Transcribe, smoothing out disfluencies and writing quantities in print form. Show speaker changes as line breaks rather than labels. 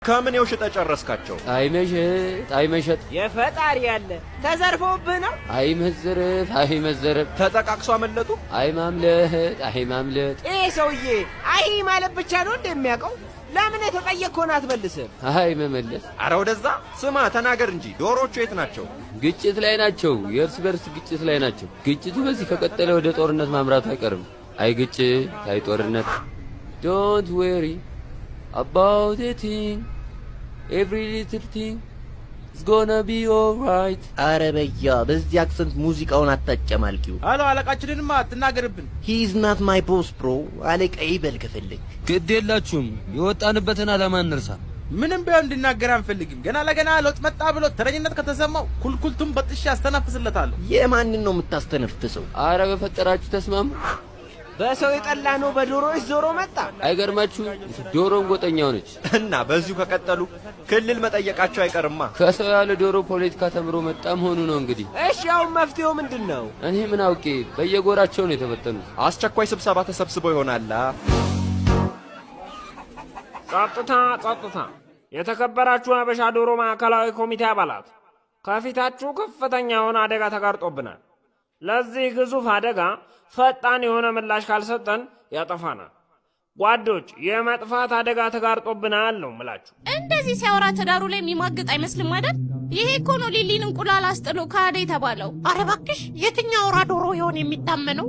ከምኔው ሽጠ ጨረስካቸው?
አይመሸጥ
የፈጣሪ ያለ ተዘርፎብህ ነው።
አይመዘረፍ
ተጠቃቅሶ አመለጡ።
አይማምለጥ
ይሄ ሰውዬ አይ ማለት ብቻ ነው እንደሚያውቀው። ለምን የተጠየቅከውን አትመልስም?
መመለስ።
አረ ወደዛ ስማ፣ ተናገር እንጂ ዶሮቹ የት ናቸው?
ግጭት ላይ ናቸው። የእርስ በርስ ግጭት ላይ ናቸው። ግጭቱ በዚህ ከቀጠለ ወደ ጦርነት ማምራቱ አይቀርም። አይ ግጭት፣ አይ ጦርነት። ዶንት ወሪ about a thing, every little thing is gonna be alright.
አረ በያ በዚህ አክሰንት ሙዚቃውን አታጨማልቂው።
አሎ አለቃችንንማ አትናገርብን።
he is not my boss bro። አለቃዬ ይበል ከፈለክ።
ግድ የላችሁም፣ የወጣንበትን ዓላማ እንርሳ።
ምንም ቢሆን እንድናገር አንፈልግም። ገና ለገና ለውጥ መጣ ብሎ ተረኝነት ከተሰማው ኩልኩልቱን በጥሽ ያስተነፍስለታለሁ።
የማንን ነው የምታስተነፍሰው?
አረ በፈጠራችሁ ተስማሙ።
በሰው የጠላ ነው በዶሮዎች ዞሮ መጣ።
አይገርማችሁ? ዶሮን ጎጠኛው ነች
እና በዚሁ ከቀጠሉ ክልል መጠየቃቸው አይቀርማ።
ከሰው ያለ ዶሮ ፖለቲካ ተምሮ መጣ መሆኑ ነው እንግዲህ።
እሺ አሁን መፍትሄው ምንድነው?
እኔ ምን አውቄ። በየጎራቸው ነው የተበተኑት።
አስቸኳይ ስብሰባ ተሰብስበው ይሆናል።
ጸጥታ! የተከበራችሁ አበሻ ዶሮ ማዕከላዊ ኮሚቴ አባላት፣ ከፊታችሁ ከፍተኛ የሆነ አደጋ ተጋርጦብናል። ለዚህ ግዙፍ አደጋ ፈጣን የሆነ ምላሽ ካልሰጠን ያጠፋናል። ጓዶች፣ የመጥፋት አደጋ ተጋርጦብናል ነው ምላችሁ።
እንደዚህ ሲያወራ ትዳሩ ላይ የሚማግጥ አይመስልም አይደል? ይሄ እኮ ነው ሊሊን እንቁላል አስጥሎ ካደ የተባለው። አረ እባክሽ፣ የትኛው አውራ ዶሮ ይሆን የሚታመነው?